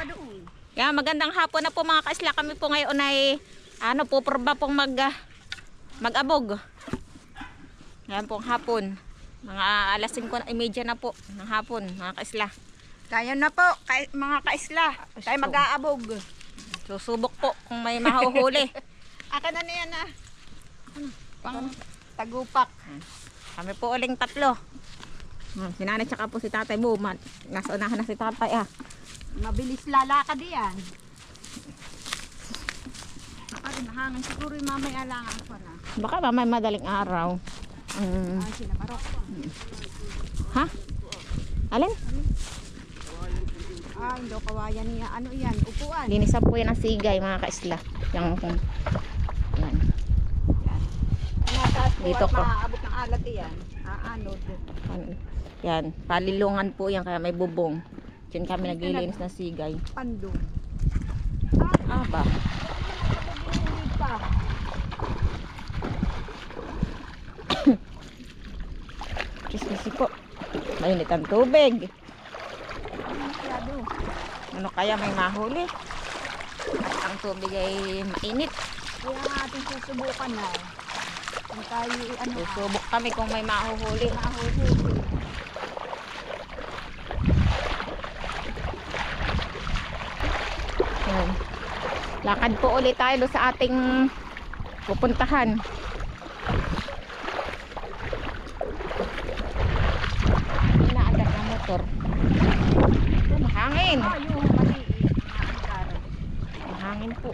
doon. Yan, magandang hapon na po mga kaisla. Kami po ngayon ay puporba pong mag-abog. Yan pong hapon. Mga alas 5:30 na po ng hapon mga kaisla. Kaya na po, mga kaisla. Tayo mag-aabog. Susubok po kung may mahuhuli. Akin na yan ah. Pang tagupak. Kami po uling tatlo. Si nanay tsaka po si tatay mo. Nasa unahan na si tatay ah. Mabilis lalakad yan. Ay, nahangin siguro yung mamaya lang ako na. Baka mamay madaling araw. Ay, sinabarok. Ha? Alin? Ah, hindi kawayan niya. Ano yan? Upuan. Linisan po yan ang sigay mga kaisla. Yan. Nataas po Dito at ko. maaabot ng alat yan. Aanod. Yan. Palilungan po yan kaya may bubong. Diyan kami naglilinis ng sigay. Pandong. Aba. Hindi pa. Kismisi po. Mainit ang tubig. Masyado. Ano kaya may mahuli? At ang tubig ay mainit. Kaya natin susubukan na. Kung tayo Susubok kami kung may mahuhuli. mahuhuli. Yan. Lakad po ulit tayo doon sa ating pupuntahan. Inaagad ng motor. Hangin. Ah, yung maliit. Ang Hangin po.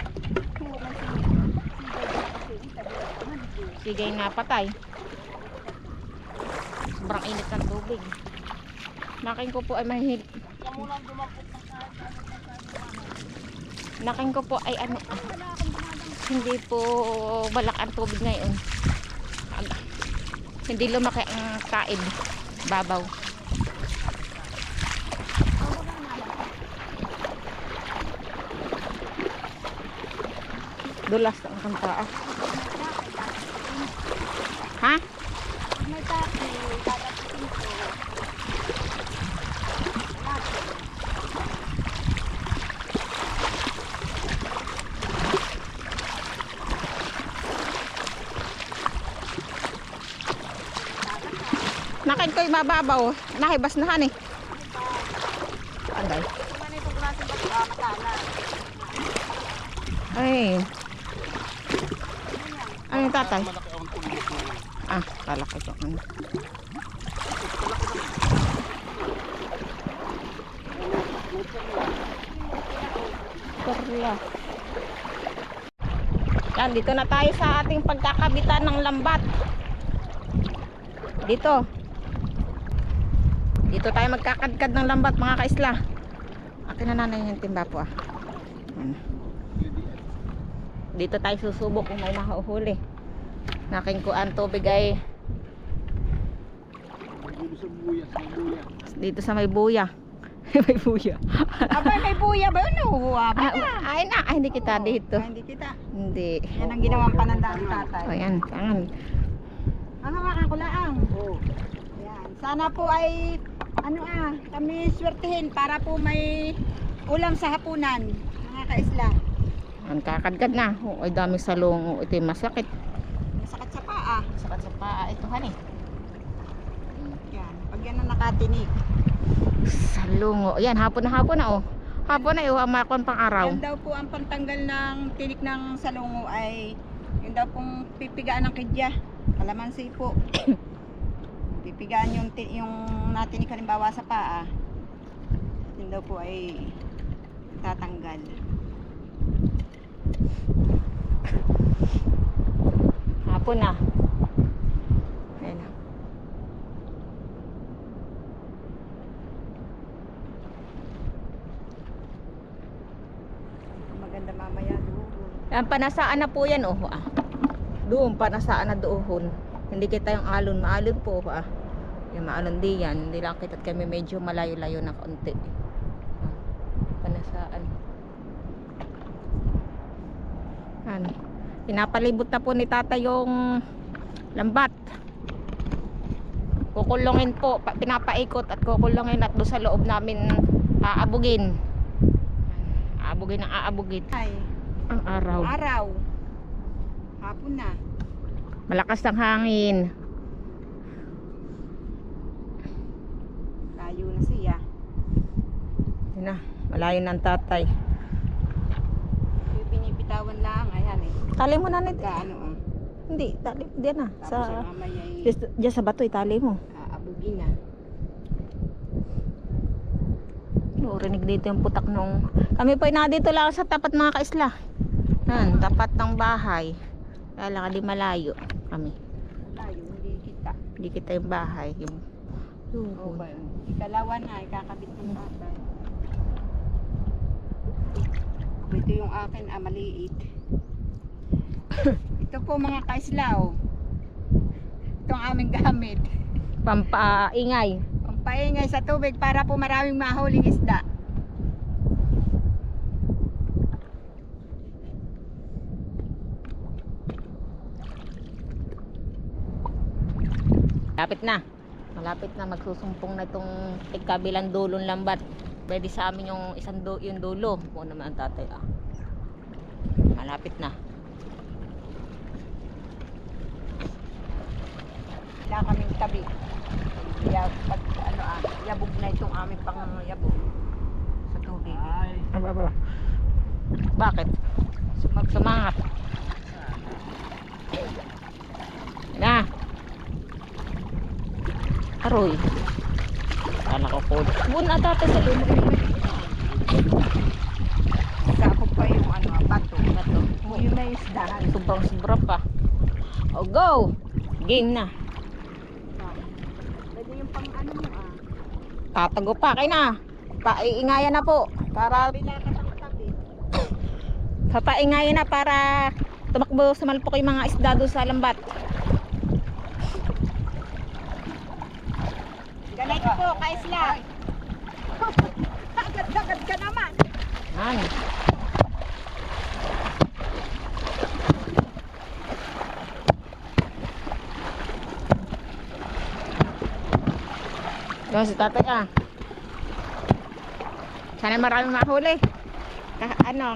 kasi Sigay na patay. Sobrang init ng tubig. Nakin ko po ay mahil. Nakin ko po ay ano. Hindi po balak ang tubig ngayon. Hindi lumaki ang kaid. Babaw. Dulas ang kanta. Ha? may taki, tatapitin ko. Nakin ko'y mababaw. Nahibas na han eh. Anday. Kung ano itong klaseng bato, matala. Ay. Ano yung tatay? Ah, kala ko ito. Ano? Korla. Yan, dito na tayo sa ating pagkakabitan ng lambat. Dito. Dito tayo magkakadkad ng lambat mga kaisla. Akin na nanay yung timba po ah. Yan. Dito tayo susubok kung may mahuhuli. Naking kuan tubig ay dito sa may buya. May buya. Abay, may buya ba yun? Nahuhuwa ba? Ay na, ay, hindi kita dito. Hindi kita. Hindi. Yan ang ginawang panandaan ng tatay. O yan, tangan. Ang hawakan ko lang. Yan. Sana po ay kami swertihin para po may ulam sa hapunan, mga kaisla. Ang kakadkad na. O, ay dami salong. O, ito yung masakit. Masakit sa paa. Masakit sa paa. Ito han eh. Yan. Pag yan ang nakatinig. Salong. O, yan, hapon na oh. Hapon na makon pang araw. Yan daw po ang pantanggal ng tinik ng salungo ay yun daw pong pipigaan ng kidya. Kalamansi po. Pipigaan yung natinik halimbawa sa paa. Yun daw po ay tatanggal. Hapon na. Ayan na. Maganda mamaya doon. Yan, panasaan na po yan oh. Ah. Doon, panasaan na doon. Hindi kita yung alon. Maalon po ah. Yung maalon di yan. Hindi lang kita kami medyo malayo-layo na kaunti. Ah. Panasaan. Yan. Pinapalibot na po ni tata yung lambat. Kukulungin po. Pinapaikot at kukulungin at doon sa loob namin aabugin. Yan. Aabugin ng aabugin. Ay, Ang araw. araw. Hapon na. Malakas ang hangin. Layo na siya. Yun na, malayo ng tatay. Yung pinipitawan lang. Ayan eh. Tali mo na nito. Gaano ah. Hindi, tali mo diyan na. Tapos Sa, yung mamaya ay diyan sa bato, itali mo. aabugin na. Rinig dito yung putak nung... Kami po na dito lang sa tapat mga kaisla. Yan, tapat ng bahay. Kaya lang, di malayo kami. Layo, hindi kita. Hindi kita yung bahay. Yung... Oo ba yun? Ikalawan na, ikakabit ng tatay. Ito yung akin, maliit. Ito po mga kaislaw. Ito ang aming gamit. Pampaingay. Pampaingay sa tubig para po maraming mahuling isda. Malapit na magsusumpong na itong kabilang dulong lambat. Pwede sa amin yung yung dulo. Muna naman ang tatay. Malapit na. Wala kaming tabi. Kaya pag yabog na itong aming pangangayabog sa tubig. Bakit? Sumangat. Na. Aroy. Kala ko po. Bun na tatay sa lumo. Sakop pa yung bato. Bato. Yung may isda. Sobrang sobra pa. Oh, go! Game na. Pwede yung pang mo Tatago pa kayo na. Paiingayan na po. Para Bila ka ng tabi. papaingayan na para tumakbo sumalpok yung mga isda doon sa lambat. Ganito po, kaisla. Agad-agad ka naman. Yan. Doon si tatay Sana maraming mahuli.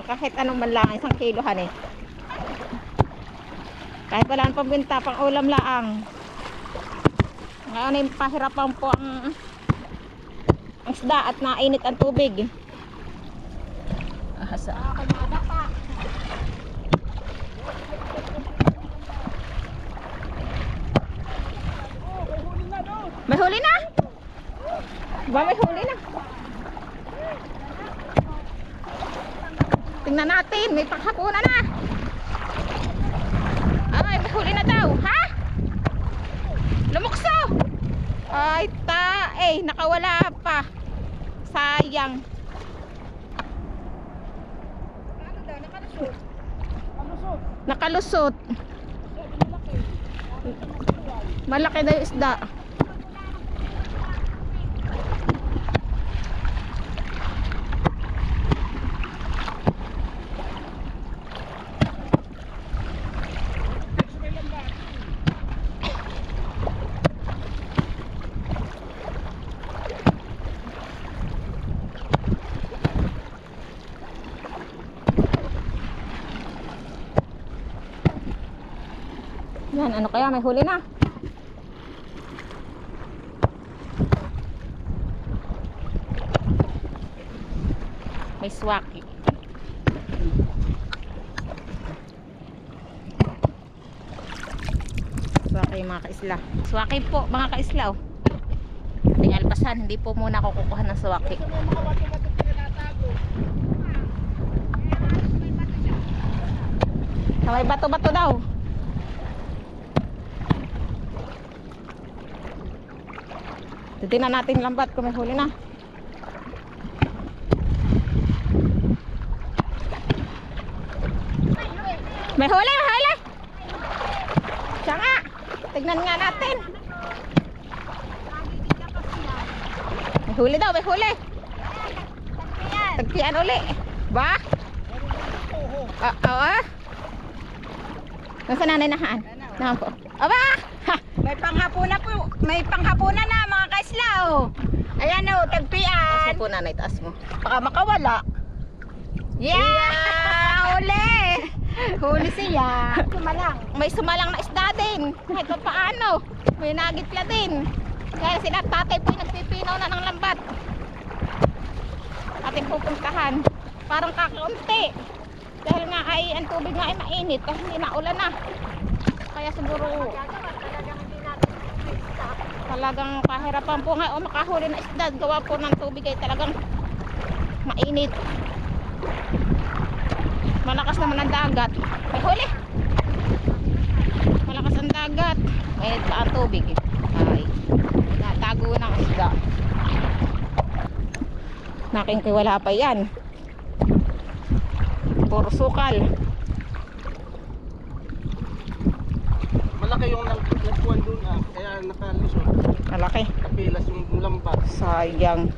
Kahit anong man lang, 1 kilohan eh. Kahit wala nang pambinta, pang ulam laang. Ngayon ay pahirapan po ang isda at nainit ang tubig. Asa. May huli na? Ba may huli na? Tingnan natin, may panghapunan na. Ay, may huli na daw, ha? Lumukso! Ay, nakawala pa. Sayang. Ano daw, nakalusot? Nakalusot. Malaki daw yung isda. Yan, ano kaya? May huli na. May swaki. Swaki mga kaisla. Swaki po mga kaisla. Ating alpasan. Hindi po muna ako kukuha ng swaki. May bato-bato daw. Titingnan natin lambat kung may huli na. May huli, may huli. Siya nga. Tignan nga natin. May huli daw, may huli. Tagpian uli. Ba? Oo. Nasa nanay nahaan? Nahaan po. Aba! Ha! May panghapunan po. May panghapunan na mga kaislaw. Ayan o, tagpian. Taas mo po nanay, taas mo. Baka makawala. Yeah! Huli! Huli siya. Sumalang. May sumalang na isda din. Kahit pa paano. May nagitla din. Kaya sila tatay po yung nagpipinaw na ng lambat. Ating pupuntahan. Parang kakaunti. Dahil nga ay ang tubig nga ay mainit. Kasi hindi na ulan na. Kaya siguro talagang kahirapan po nga o makahuli na isda. Gawa po ng tubig ay talagang mainit. Malakas naman ang dagat. May huli. Malakas ang dagat. Mainit pa ang tubig. Ay, natago ng isda. Naking wala pa yan. Puro sukal. Malaki yung nagpuan doon kaya nakalusot. Malaki. Kapilas yung lambat. Sayang.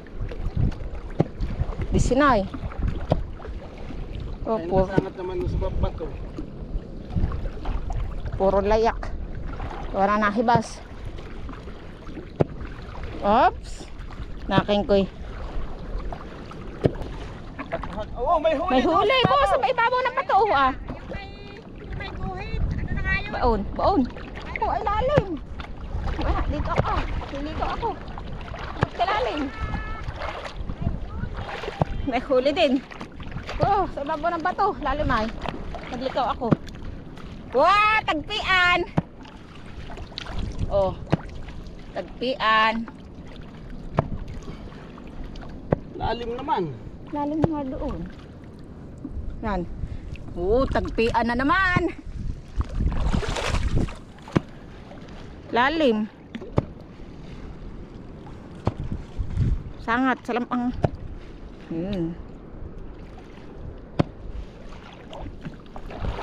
Disinay. Oh, Ay puro, nasangat naman sa babato. puro layak. Wala nahibas. Oops. Naking koy. Oh, may huli. May huli po sa ibabaw ng bato. May guhit. Ano na nga yun? Baon. Baon. Oh, ay lalim. Ah, dito ako. Dito ako. Dito lalim. May huli din. Oh, sa ibabaw ng bato. Lalim ay. Naglikaw ako. Wow, tagpian. Oh. Tagpian. Lalim naman. Lalim nga doon. Yan. Oh, tagpian na naman. Lalim. Sangat, salamang.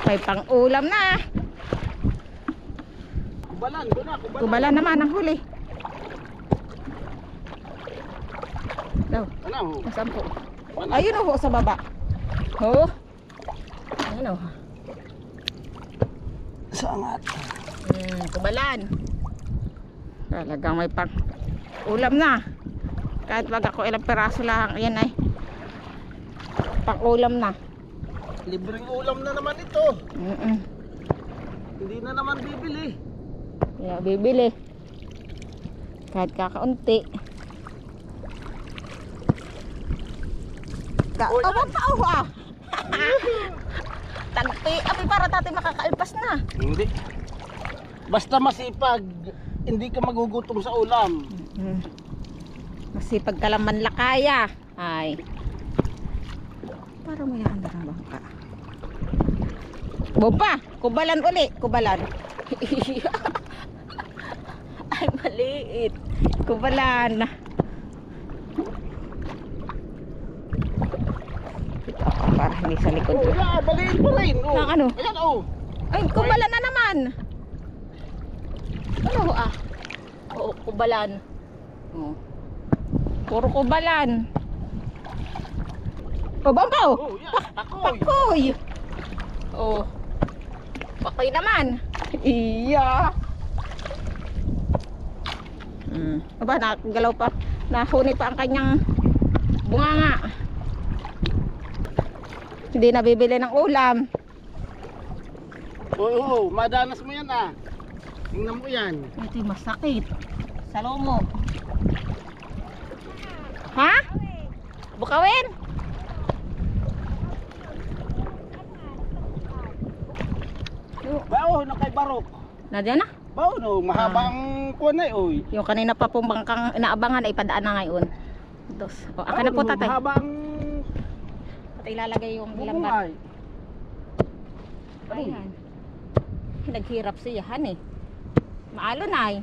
May pang-ulam na. Kubalan, doon na, kubalan. Kubala naman ang huli. Daw, Ano? nasaan po? Wala. Ayun ho sa baba. Ho. Ayun ho. Sangat. Kubalan. Talagang may pang ulam na. Kahit wag ako ilang peraso lang. Ayan ay pang ulam na. Libreng ulam na naman ito. Mm-mm. Hindi na naman bibili. Kaya bibili. Kahit kakaunti. Oh, yan. Tawag pa ah. Tagpi. Abi para tati makakailpas na. Hindi. Basta masipag, hindi ka magugutom sa ulam. Masipag ka lang manlakaya. Ay. Para mo yan na ng bangka. Bomba! Kubalan uli. Kubalan. Ay, maliit. Kubalan. Ito, para hindi sa likod. Oh, yeah, baliin pa rin. Oh. Nang ano? Ayan, oh. Ay, kubalan na naman. Ano ah? Oo, kubalan. Oh. Puro kubalan. O, bangkaw! Oh, yeah, takoy. Pakoy! Oh. Pakoy naman. Iya. Aba, nakagalaw pa. Nahuni pa ang kanyang bunganga. Hindi nabibili ng ulam. Oo, madanas mo yan Tingnan mo yan. Ito yung masakit. Salomo. Ha? Bukawin? Bao, na kay Barok. Nadyan na? Bao, no, mahabang kuwan na oy. Yung kanina pa pong bangkang inaabangan ay padaan na ngayon. Dos. O, akin na po tatay. Mahabang At ilalagay yung lambat. bumay. Ayan. Naghirap siya, han eh. Maalo na eh.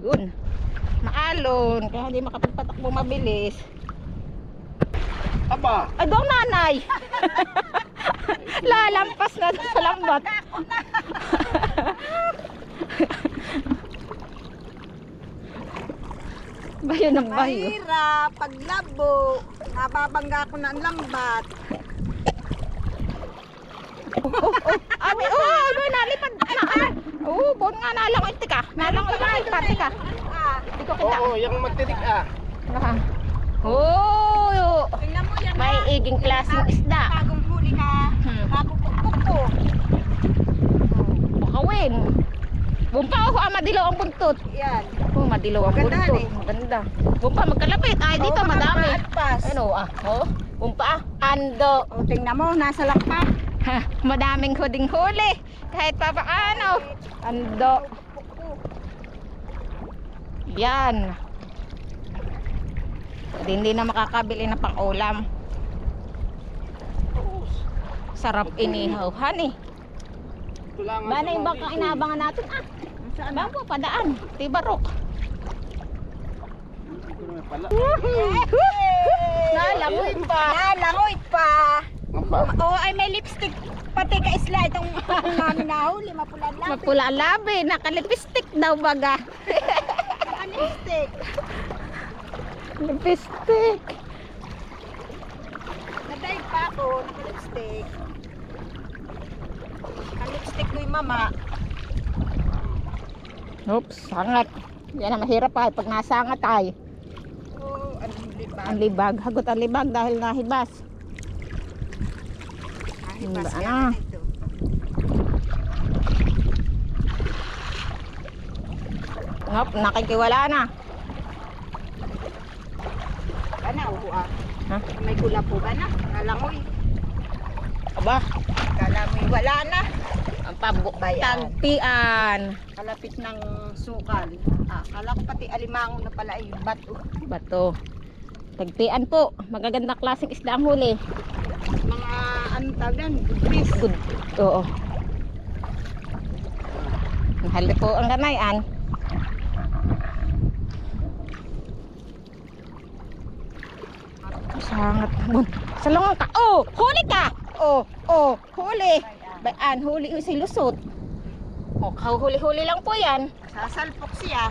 Yun. Maalon. Kaya hindi makapagpatakbo mabilis. Aba, Ay, doon nanay. Lalampas na sa lambat. Bayo ng bayo. Mahirap. Paglabo. Nababangga ko na ang lambat. Abi, nalipad na. Bon nga nalang iti ka. Nalang iti ka. Tika. Hindi ko kita. Oo, yung matinik ah. Ah. Oh, Tingnan mo yan, may ha? iging klaseng isda. Bagong huli ka. Kapupukpuk ko. Bukawin. Bumpa ako, madilaw ang buntot. Yan. Oh, madilaw ang Maganda, buntot. eh. Maganda. Bumpa, magkalapit. Ay, dito Oo, madami. maatpas. Ano oh. Bumpa, ando. O, tingnan mo, nasa lakpa. Ha, madaming huding huli. Kahit pa paano. Ando. Yan. Hindi na makakabili na pang ulam. Sarap inihaw, honey. Tulangan Ba sa na yung mga bangkang dito. inaabangan natin? Saan Ba po, padaan. Tibarok. Ito na may pala. Nalangoy pa. Nalangoy pa. Ang pa. Oo, ay may lipstick. Pati ka isla itong namin nahuli. Mapulan lang. Mapula labi. Nakalipistik daw baga. Lipstick. Lipistik. Nadaig pa ako. Naka-lipstick. Ang lipstick ko yung mama. Oops, sangat. Yan ang mahirap ay pag nasangat ay. Oo, ano liba? Ang libag. Hagot ang libag dahil nahibas. Ahibas Ano? yan ito. Ngop, nakikiwala na. Ano, ah. Ha? May gula po ba na? Nalangoy. Aba, Kalamoy wala na. ang tagpian. Kalapit ng sukal. Kala ko pati alimango na pala ay bato. Bato. Tagpian po. Magagandang klaseng isda ang huli. Mga ano tagan, fish. Good. Oo. Mahal po ang ganayan. Sangat bun. Salungan ka. Oh, huli ka. Oh, huli. Bayan, huli yung si lusot. Oh, huli-huli lang po yan. Sasalpok siya.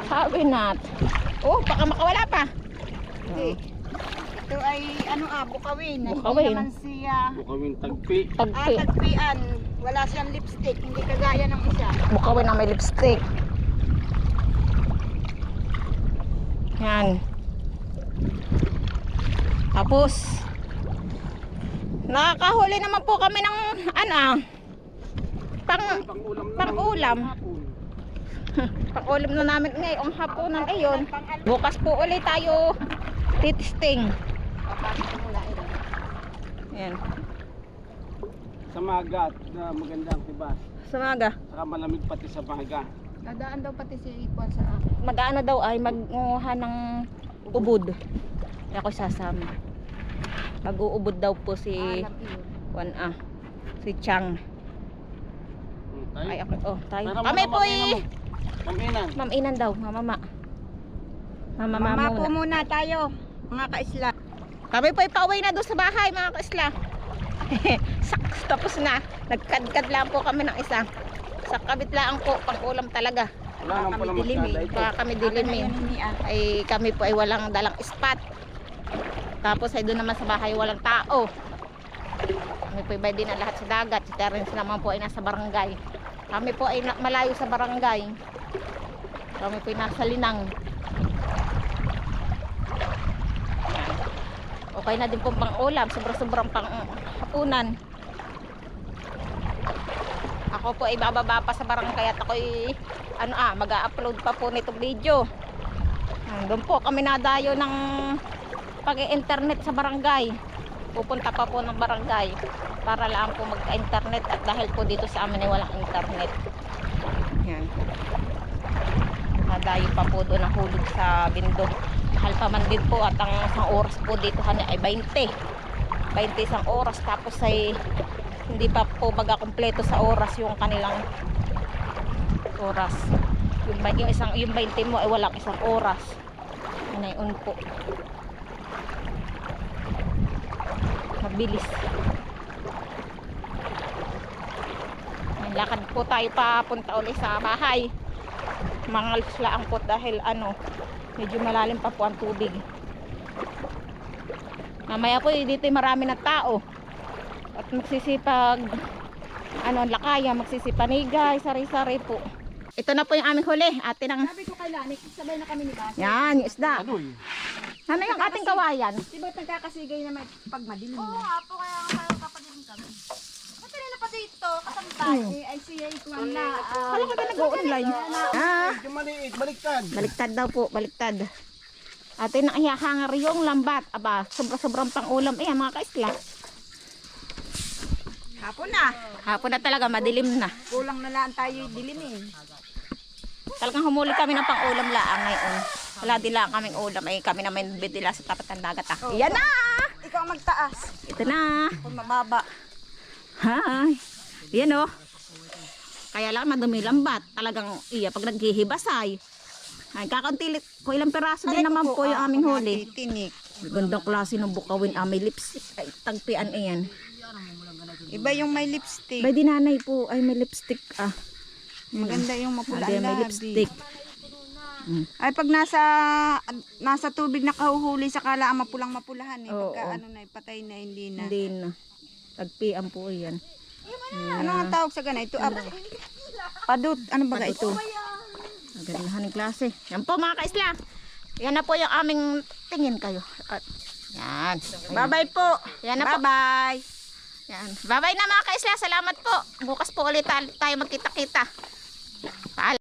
Sabi nat. Oh, baka makawala pa. Hindi. Ito ay ano bukawin. Bukawin. Hindi naman siya Bukawin tagpi. Tagpi. tagpian. Wala siyang lipstick. Hindi kagaya ng isa. Bukawin na may lipstick. Yan. Tapos nakakahuli naman po kami ng Pang-ulam na. pang-ulam. Pang-ulam na namin ngayong hapunan ayon. Bukas po ulit tayo titisting. Papasok muna ito. Yan. Sa magat na magandang tibas. Sa maga. Saka malamig pati sa maga. Nadaan daw pati si Ipon sa akin. Mag-ano daw ay mag-nguha ng ubod. Kaya ako sasama. Mag-uubod daw po si Alam yun. si Chang. Tayo. Ay ako, tayo. Pero Kami po Maminan. Ma'am Inan daw, mama. Mama Mama po muna. muna tayo. Mga kaisla. Kami po pauwi na doon sa bahay mga kaisla. Saks, tapos na. Nagkadkad lang po kami ng isa. Sa kabit lang po, pang-ulam talaga. Wala nang pala Kami dilim, masyada ito. Baka kami dilimin. Ay kami po ay walang dalang spot. Tapos ay doon naman sa bahay walang tao. Kami po ay din na lahat sa dagat. Si Terence naman po ay nasa barangay. Kami po ay malayo sa barangay. Kami po ay nasa Linang. Okay na din po pang-ulam. Sobrang pang-hapunan. Ako po ay bababa pa sa barangay at ako ay mag-a-upload pa po nitong video. Doon po kami nadayo ng pag-internet sa barangay. Pupunta pa po ng barangay para lang po magka-internet at dahil po dito sa amin ay walang internet. Yan. Nadayo pa po doon ang hulog sa bindog. Mahal pa man din po at ang isang oras po dito ay 20. 20 isang oras tapos ay hindi pa po magakompleto sa oras yung kanilang oras. Yung 20 mo ay walang isang oras. Ngayon po. Mabilis. May lakad po tayo papunta ulit sa bahay. Mangalos lang po dahil medyo malalim pa po ang tubig. Mamaya po dito ay marami na tao. At magsisipag lakaya, magsisipanigay, sari-sari po. ito na po yung aming huli. Atin ang, Sabi ko kay Lanik, sabay na kami ni Basi. yan, yung isda. Ano eh? Ano yung ating kawayan? Di ba nagkakasigay na may pagmadilim? Oo nga po, kaya kayo kapadilim kami. Ba't rin na pa dito, kasambay? Ay siya ikuan na. Kala ko ba nag-online? Ah, Medyo maliit, baliktad. baliktad daw po, baliktad. Atin ang ihahangar yung lambat. Aba, sobra-sobrang pang ulam. Eh, mga kaisla. Hapon na. Hapon na talaga, madilim na. Kulang na lang tayo dilimin. Talagang humuli kami ng pang-ulam laang ngayon. Wala din lang kaming ulam. Eh, kami naman bidila sa tapat ng dagat. Ah. Yan na! Ikaw ang magtaas. Ito na. Kung mababa. Hi. Yan o. Kaya lang madumi lambat. Talagang iya pag naghihibasay. Ay, kakauntilit ko ilang peraso din naman po yung aming huli. Tinik. Gandang klase ng bukawin. May lipstick. Ay, tagpian iyan. Iba yung may lipstick. May dinanay po. Ay, may lipstick. Ah. Maganda yung mapula Ay, may labi. lipstick. Ay pag nasa tubig nakahuhuli sa kala ang mapulang-mapulahan eh. Oo. Pagka ano na patay na hindi na. Hindi na. Tagpian po iyan. Ano ang tawag sa ganito? Padut. Ano ba ito? Magandahan ng klase. Yan po mga kaisla. Yan na po yung aming tingin kayo. At, yan. Bye-bye po. Yan na po. Bye-bye. Yan. Bye-bye na mga kaisla. Salamat po. Bukas po ulit tayo magkita-kita.